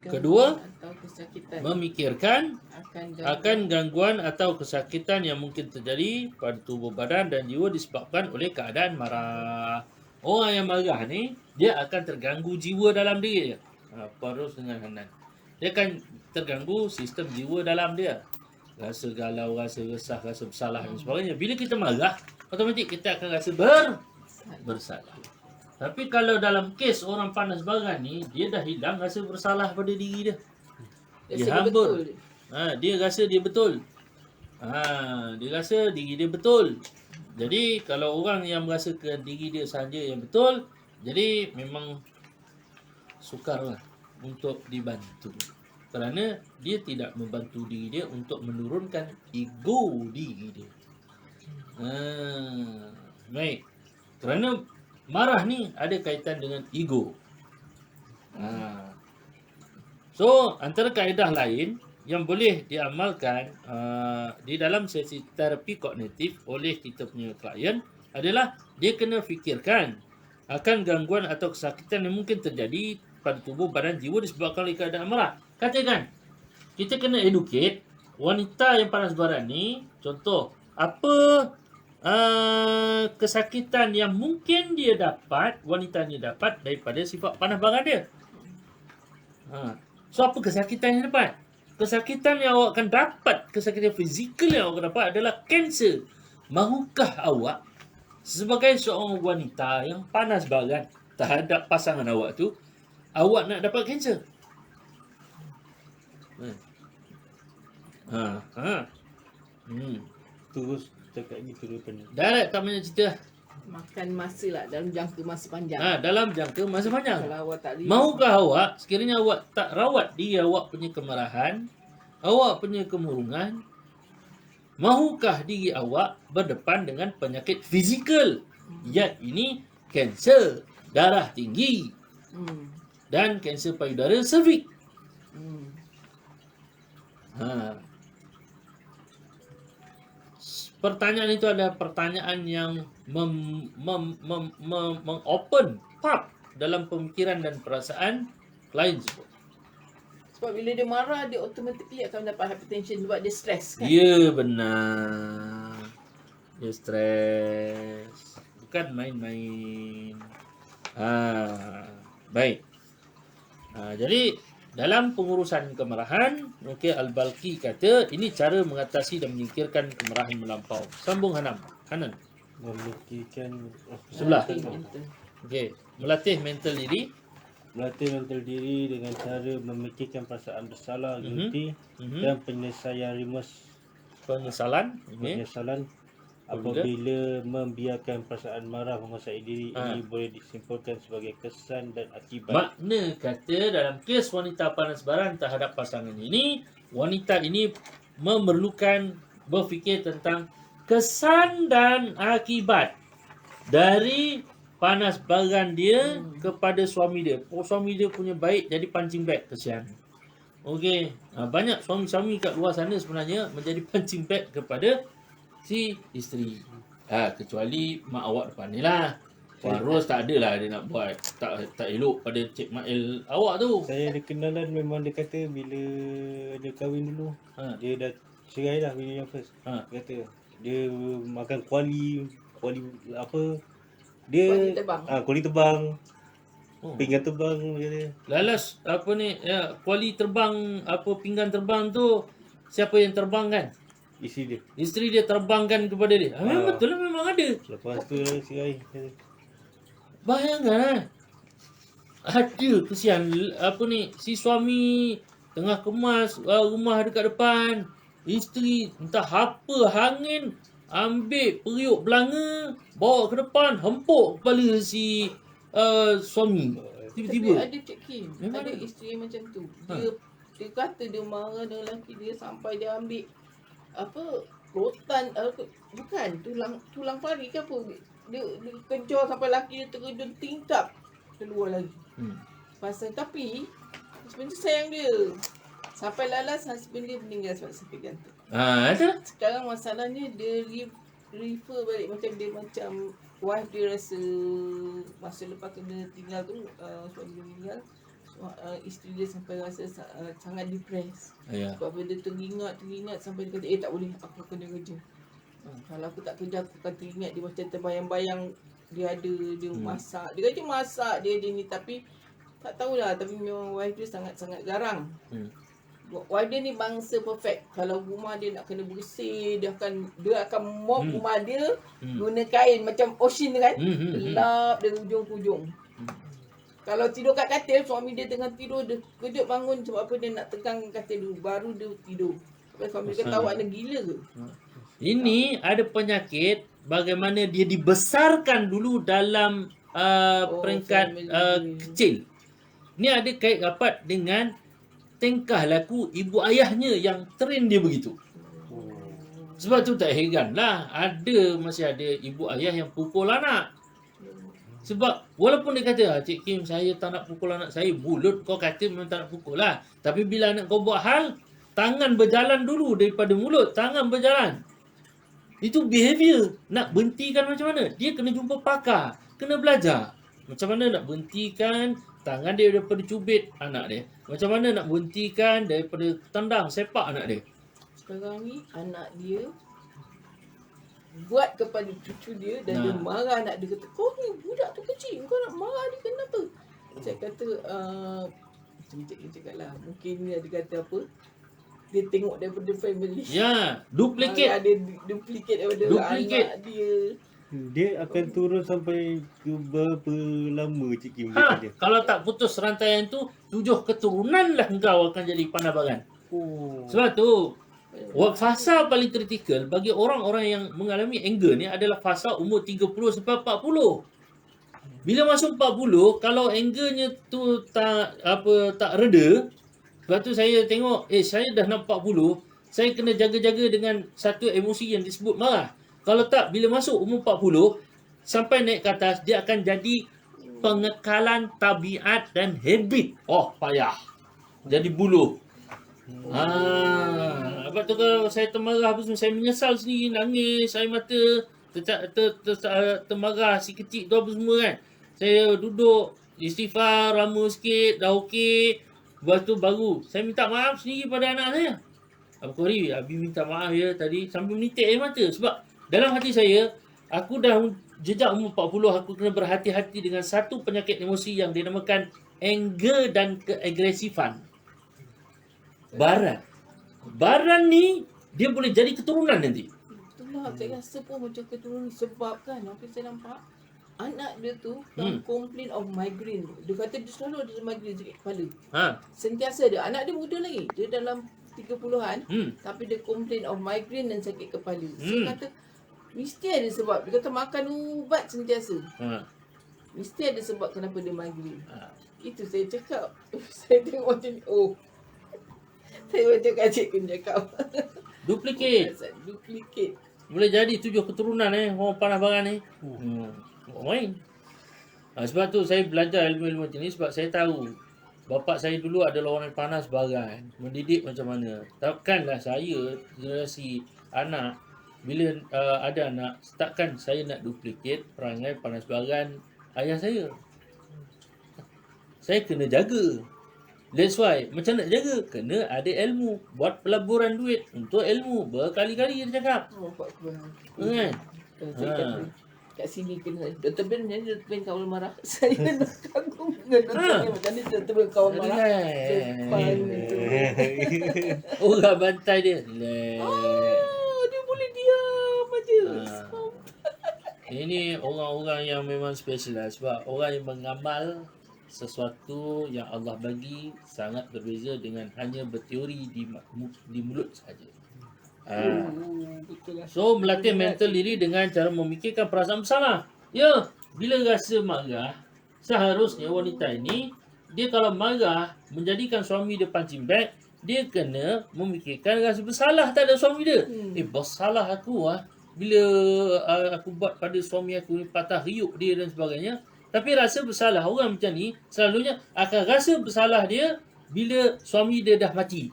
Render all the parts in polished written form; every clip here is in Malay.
Kedua, atau kesakitan memikirkan akan akan gangguan atau kesakitan yang mungkin terjadi pada tubuh badan dan jiwa disebabkan oleh keadaan marah. Orang yang marah ni, dia akan terganggu jiwa dalam diri dia. Parus dengan Hanan. Dia akan terganggu sistem jiwa dalam dia. Rasa galau, rasa resah, rasa bersalah dan sebagainya. Bila kita marah, otomatik kita akan rasa bersalah. Tapi kalau dalam kes orang panas baran ni, dia dah hilang rasa bersalah pada diri dia. Dia hambur. Dia rasa dia betul. Dia rasa diri dia betul. Jadi kalau orang yang merasakan diri dia sahaja yang betul, jadi memang sukarlah untuk dibantu. Kerana dia tidak membantu diri dia untuk menurunkan ego diri dia. Baik. Kerana marah ni ada kaitan dengan ego. So, antara kaedah lain yang boleh diamalkan di dalam sesi terapi kognitif oleh kita punya klien adalah dia kena fikirkan akan gangguan atau kesakitan yang mungkin terjadi pada tubuh badan jiwa disebabkan oleh keadaan marah. Katakan, kita kena educate wanita yang panas baran ni, contoh, apa kesakitan yang mungkin dia dapat, wanita ni dapat daripada sifat panas baran dia. So, apa kesakitan yang dapat? Kesakitan yang awak akan dapat, kesakitan fizikal yang awak akan dapat adalah kanser. Mahukah awak sebagai seorang wanita yang panas baran terhadap pasangan awak tu, awak nak dapat kanser? Terus cakap gitu rupanya. Darat tak banyak cerita. makan masa lah dalam jangka masa panjang. Dalam jangka masa panjang. Kalau awak tak lihat, Mahukah awak sekiranya awak tak rawat diri awak punya kemarahan, awak punya kemurungan, mahukah diri awak berdepan dengan penyakit fizikal, iaitu kanser darah tinggi dan kanser payudara cervix? Pertanyaan itu adalah pertanyaan yang open pub dalam pemikiran dan perasaan klien tersebut. sebab bila dia marah, dia automatically akan dapat hypertension sebab dia stres kan. Ya, benar. Dia stres. Bukan main-main. Baik. Jadi dalam pengurusan kemarahan, Al-Balqi kata ini cara mengatasi dan menyingkirkan kemarahan melampau. Sambung Hanan. Memikirkan Sebelah. Mental. Melatih mental diri. Melatih mental diri dengan cara memikirkan perasaan bersalah, guilty dan penyelesaian Penyesalan. penyesalan. Apabila membiarkan perasaan marah menguasai diri, ini boleh disimpulkan sebagai kesan dan akibat. Makna kata dalam kes wanita panas baran terhadap pasangan ini, wanita ini memerlukan berfikir tentang kesan dan akibat dari panas baran dia kepada suami dia. Suami dia punya baik jadi punching bag, kesian. Banyak suami-suami kat luar sana sebenarnya menjadi punching bag kepada si isteri. Kecuali mak awak depan ni lah. Farus tak adalah dia nak buat tak elok pada Cik Mail awak tu. Saya ada kenalan, memang dia kata bila dia kahwin dulu, dia dah cerai dah bini yang first. Dia kata dia makan kuali apa? Dia Kuali tebang. Kuali tebang. Pinggan terbang dia kata. Lalas kuali terbang, pinggan terbang tu siapa yang terbangkan? Isteri dia terbangkan kepada dia. Memang betul lah, memang ada. Lepas tu cerai. Bayangkan ada kesian si suami tengah kemas rumah dekat depan, isteri entah apa hangin ambil periuk belanga bawa ke depan, hempuk kepala si suami. Tiba-tiba Ada Cik Kim, memang ada ada. isteri macam tu. Dia kata dia marah dengan lelaki dia sampai dia ambil rotan, bukan tulang pari ke apa, dia kejar sampai lelaki dia terjun tingkap keluar lagi. Pasal tapi husband tu sayang dia, sampai lalas husband dia meninggal sebab sakit jantung. Ada. Sekarang masalahnya dia refer balik, macam wife dia rasa masa lepas kena tinggal tu, suami dia meninggal, isteri dia sampai rasa sangat depres. Ya. Sebab bila dia teringat sampai dia kata, tak boleh, aku kena kerja. Kalau aku tak kerja, aku akan teringat. Dia macam terbayang-bayang dia masak. Dia kata masak dia ni, tapi tak tahulah. Tapi memang wife dia sangat-sangat garang. Wife dia ni bangsa perfect. Kalau rumah dia nak kena bersih, dia akan mop rumah dia guna kain macam ocean kan. Lap dari ujung ke ujung. Kalau tidur kat katil, suami dia tengah tidur, dia kejut bangun sebab apa dia nak tegang katil dulu, baru dia tidur. Sebab suami dia kata, awak ni gila ke? Ini ada penyakit bagaimana dia dibesarkan dulu dalam peringkat kecil. Ini ada kait rapat dengan tingkah laku ibu ayahnya yang train dia begitu. Sebab tu tak heranlah masih ada ibu ayah yang pukul anak. Sebab walaupun dia kata, Cik Kim, saya tak nak pukul anak saya, mulut kau kata memang tak nak pukul lah. Tapi bila anak kau buat hal, tangan berjalan dulu daripada mulut, tangan berjalan. Itu behavior. Nak berhentikan macam mana? Dia kena jumpa pakar, kena belajar. Macam mana nak berhentikan tangan dia daripada cubit anak dia. Macam mana nak berhentikan daripada tendang, sepak anak dia. Sekarang ni anak dia buat kepada cucu dia dan dia marah anak dia, kata, kau ni budak tu kecil, kau nak marah dia kenapa? Saya kata, macam cakap lah, mungkin dia kata apa, dia tengok daripada family. Ya, duplicate. Ada duplicate daripada anak dia. Dia akan turun sampai ke berapa lama Cik Kim dia? Kalau tak putus rantaian tu, 7 keturunan lah engkau akan jadi pandabaran. Sebab tu fasa paling kritikal bagi orang-orang yang mengalami anger ni adalah fasa umur 30 sampai 40. Bila masuk 40, kalau angernya tu tak reda, sebab tu saya tengok, saya dah nak 40, saya kena jaga-jaga dengan satu emosi yang disebut marah. Kalau tak, bila masuk umur 40, sampai naik ke atas, dia akan jadi pengekalan tabiat dan habit. Oh, payah. Jadi buluh. Sebab tu kalau saya termarah, saya menyesal sendiri, nangis, air mata, termarah si kecil tu apa semua kan. Saya duduk, istighfar, lama sikit, dah okey. Lepas tu baru, saya minta maaf sendiri pada anak saya. Abang Kori, Abi minta maaf ya tadi, sambil menitik air mata. Sebab dalam hati saya, aku dah jejak umur 40, aku kena berhati-hati dengan satu penyakit emosi yang dinamakan anger dan keagresifan. Baran ni dia boleh jadi keturunan nanti. Itulah saya rasa pun macam keturunan, sebab kan apa saya nampak anak dia tu complain of migraine. Dia kata dia selalu ada migraine sakit kepala. Sentiasa dia. Anak dia muda lagi. Dia dalam 30-an tapi dia complain of migraine dan sakit kepala. Saya kata mesti ada sebab. Dia kata makan ubat sentiasa. Mesti ada sebab kenapa dia migraine. Itu saya cakap. Saya tengok macam ni. Saya macam Cik Kim cakap. Duplicate. Boleh jadi 7 keturunan orang panas barang ni. Main. Sebab tu saya belajar ilmu-ilmu macam ni sebab saya tahu bapak saya dulu adalah orang yang panas barang, mendidik macam mana. Takkanlah saya generasi anak bila ada anak, takkan saya nak duplicate perangai panas barang ayah saya. Saya kena jaga. That's why, macam nak jaga? Kena ada ilmu. Buat pelaburan duit untuk ilmu. Berkali-kali dia cakap. Pak kurang. Kan? Kat sini kena Dr. Ben ni Dr. Ben kawal marah. Saya nak kagum dengan Dr. Ben macam ni Dr. Ben kawal marah. Depan itu. Orang bantai dia. Dia boleh diam aja. Ini orang-orang yang memang special lah. Sebab orang yang mengamal sesuatu yang Allah bagi sangat berbeza dengan hanya berteori di mulut saja. So melatih mental diri dengan cara memikirkan perasaan bersalah. Ya, bila rasa marah, seharusnya wanita ini dia kalau marah menjadikan suami dia punching bag, dia kena memikirkan rasa bersalah tak ada suami dia. Bersalah aku bila aku buat pada suami aku ni, patah riuk dia dan sebagainya. Tapi rasa bersalah orang macam ni selalunya akan rasa bersalah dia bila suami dia dah mati.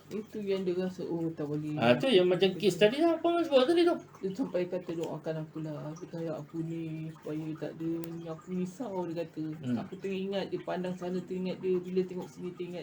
Itu yang dia rasa tak boleh. Tu yang macam kes tadi lah, apa orang sebut tadi tu. Dia sampai kata doakan aku lah supaya aku ni supaya tak ada ni, aku risau dia kata. Aku teringat dia pandang sana, teringat dia bila tengok sini, teringat